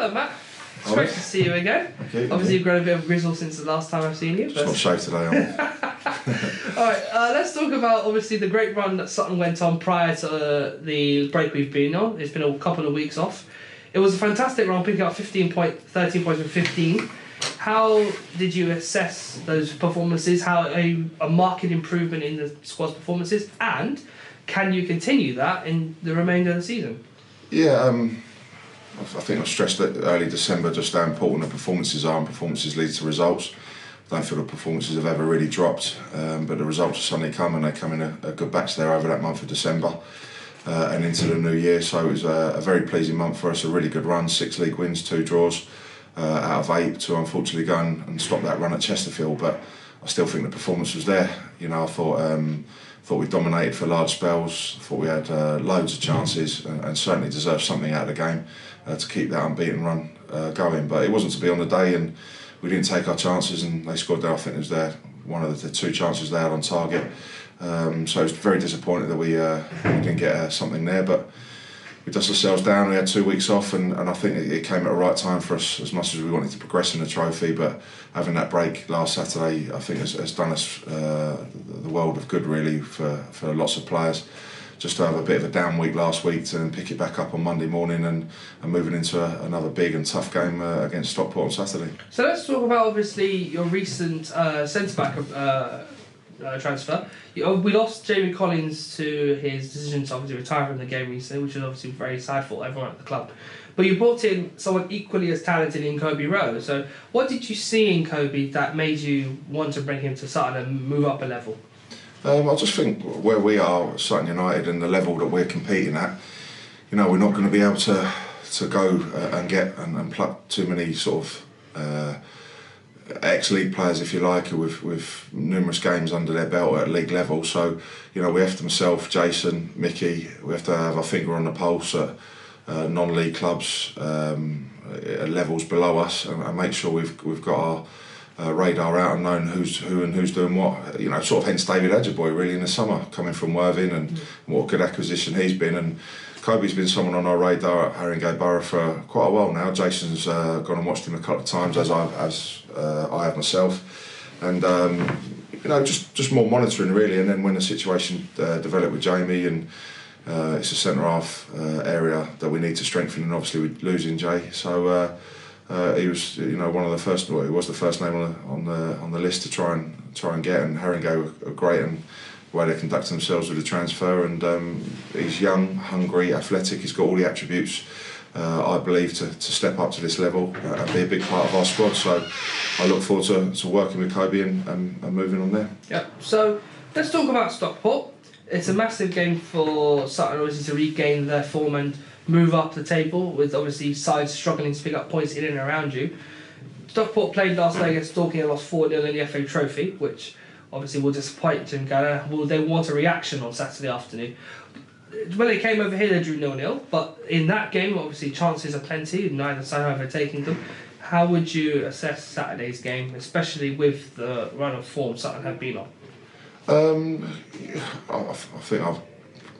Hello, Matt. It's great to see you again. Okay, Obviously, you've grown a bit of grizzle since the last time I've seen you. It's not shaved today, am Alright, let's talk about obviously the great run that Sutton went on prior to the break we've been on. It's been a couple of weeks off. It was a fantastic run, picking up 13 points from 15. How did you assess those performances? How a marked improvement in the squad's performances? And can you continue that in the remainder of the season? Yeah, I think I stressed that early December just how important the performances are, and performances lead to results. I don't feel the performances have ever really dropped, but the results suddenly come, and they come in a good batch there over that month of December and into the new year. So it was a very pleasing month for us, a really good run, 6 league wins, 2 draws out of 8 to unfortunately go and stop that run at Chesterfield. But I still think the performance was there. You know, I thought we dominated for large spells, thought we had loads of chances and certainly deserved something out of the game to keep that unbeaten run going. But it wasn't to be on the day, and we didn't take our chances, and they scored there. I think it was one of the 2 chances they had on target. So it's very disappointing that we didn't get something there, but we dust ourselves down. We had 2 weeks off, and I think it came at the right time for us, as much as we wanted to progress in the trophy. But having that break last Saturday, I think has done us the world of good, really, for lots of players. Just to have a bit of a down week last week to then pick it back up on Monday morning and moving into another big and tough game against Stockport on Saturday. So let's talk about obviously your recent centre-back transfer. We lost Jamie Collins to his decision to obviously retire from the game recently, which was obviously very sad for everyone at the club. But you brought in someone equally as talented in Kobe Rowe. So what did you see in Kobe that made you want to bring him to Sutton and move up a level? I just think where we are at Sutton United and the level that we're competing at, you know, we're not going to be able to go and get and pluck too many sort of ex-league players, if you like, with numerous games under their belt at league level. So, you know, we have to, myself, Jason, Mickey, we have to have our finger on the pulse at non-league clubs at levels below us, and make sure we've got our radar out and known who's doing what. You know, sort of hence David Adjaboy really in the summer, coming from Worthing, and what a good acquisition he's been. And Kobe's been someone on our radar at Haringey Borough for quite a while now. Jason's gone and watched him a couple of times, as I have myself, and you know, just more monitoring really. And then when the situation developed with Jamie, and it's a centre half area that we need to strengthen, and obviously we're losing Jay, so he was, you know, one of the first. Well, he was the first name on the list to try and get. And Haringey were great in the way they conduct themselves with the transfer. And he's young, hungry, athletic. He's got all the attributes, I believe, to step up to this level and be a big part of our squad. So I look forward to working with Kobe and moving on there. Yeah. So let's talk about Stockport. It's a massive game for Sutton, obviously, to regain their form and move up the table, with obviously sides struggling to pick up points in and around you. Stockport played last night against Dorking and lost 4-0 in the FA Trophy, which obviously will disappoint Jim Gannon. Will they want a reaction on Saturday afternoon? When they came over here, they drew 0-0, but in that game, obviously, chances are plenty, neither side overtaking them. How would you assess Saturday's game, especially with the run of form Sutton have been on? I think I've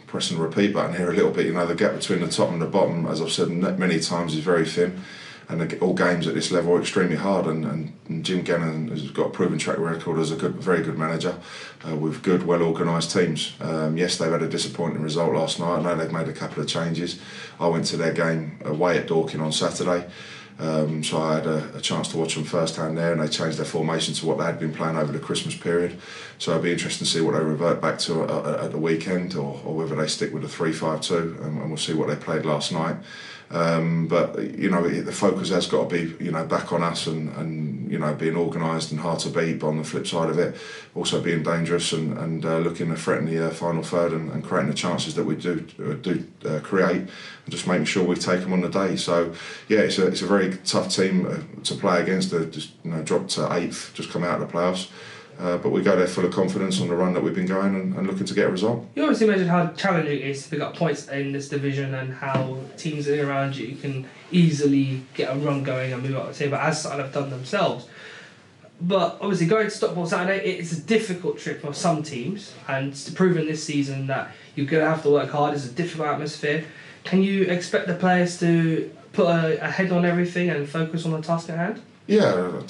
press and repeat button here a little bit. You know, the gap between the top and the bottom, as I've said many times, is very thin, and all games at this level are extremely hard. And Jim Gannon has got a proven track record as a very good manager with good, well organised teams. Yes, they've had a disappointing result last night. I know they've made a couple of changes. I went to their game away at Dorking on Saturday. So I had a chance to watch them firsthand there, and they changed their formation to what they had been playing over the Christmas period. So it'll be interesting to see what they revert back to at the weekend, or whether they stick with the 3-5-2, and we'll see what they played last night. But you know, the focus has got to be, you know, back on us, and you know, being organised and hard to beat. But on the flip side of it, also being dangerous and looking to threaten the final third, and creating the chances that we do create, and just making sure we take them on the day. So yeah, it's a very tough team to play against. They just, you know, dropped to 8th, just come out of the playoffs. But we go there full of confidence on the run that we've been going, and looking to get a result. You obviously mentioned how challenging it is to pick up points in this division, and how teams in and around you can easily get a run going and move up the table, as Sutton have done themselves. But obviously going to Stockport Saturday, it's a difficult trip for some teams, and it's proven this season that you're going to have to work hard. It's a difficult atmosphere. Can you expect the players to put a head on everything and focus on the task at hand? Yeah,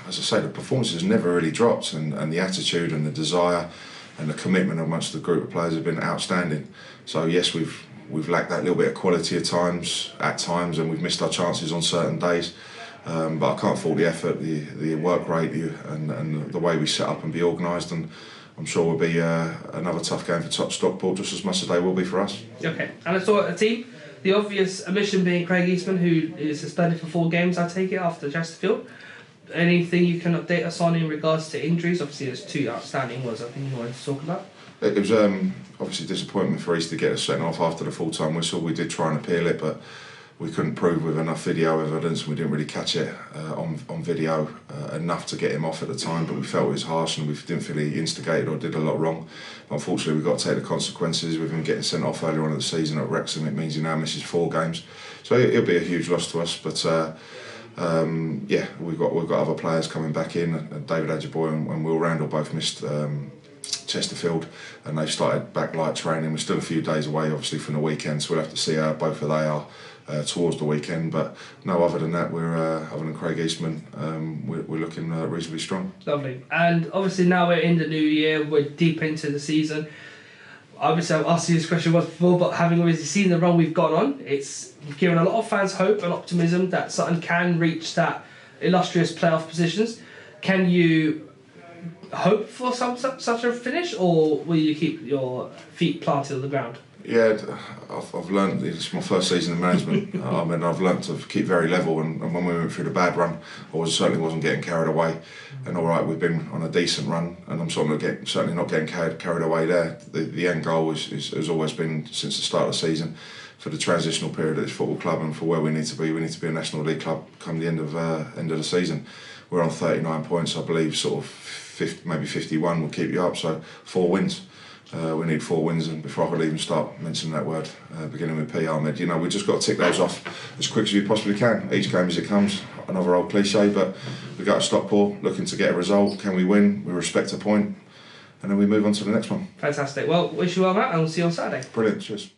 as I say, the performance has never really dropped, and the attitude and the desire and the commitment amongst the group of players have been outstanding. So yes, we've lacked that little bit of quality at times, and we've missed our chances on certain days. But I can't fault the effort, the work rate, and the way we set up and be organised. And I'm sure will be another tough game for Stockport, just as much as they will be for us. Okay, and I saw a team. The obvious omission being Craig Eastman, who is suspended for 4 games, I take it, after Chesterfield. Anything you can update us on in regards to injuries? Obviously, there's 2 outstanding ones I think you wanted to talk about. It was obviously disappointment for East to get us sent off after the full-time whistle. We did try and appeal it, but we couldn't prove with enough video evidence. We didn't really catch it on video enough to get him off at the time, but we felt it was harsh and we didn't feel he instigated or did a lot wrong. Unfortunately, we've got to take the consequences with him getting sent off earlier on in the season at Wrexham. It means he now misses 4 games. So it'll be a huge loss to us, but yeah, we've got other players coming back in. David Adjaboy and Will Randall both missed Chesterfield, and they've started back light training. We're still a few days away, obviously, from the weekend, so we'll have to see how both of they are towards the weekend. But no, other than that, we're other than Craig Eastman, we're looking reasonably strong. Lovely. And obviously now we're in the new year, we're deep into the season. Obviously I've asked you this question once before, but having already seen the run we've gone on, it's given a lot of fans hope and optimism that Sutton can reach that illustrious playoff positions. Can you hope for such a finish, or will you keep your feet planted on the ground? Yeah, I've learned, it's my first season in management. I mean, I've learned to keep very level, and when we went through the bad run, I certainly wasn't getting carried away. And all right, we've been on a decent run, and I'm certainly not getting carried away there. The end goal has always been, since the start of the season, for the transitional period at this football club and for where we need to be. We need to be a National League club come the end of the season. We're on 39 points, I believe, sort of 50, maybe 51 will keep you up, so 4 wins. We need 4 wins, and before I could even start mentioning that word, beginning with P, Ahmed, you know, we've just got to tick those off as quick as we possibly can. Each game as it comes, another old cliche, but we go to Stockport looking to get a result. Can we win? We respect a point, and then we move on to the next one. Fantastic. Well, wish you well, Matt, and we'll see you on Saturday. Brilliant, cheers.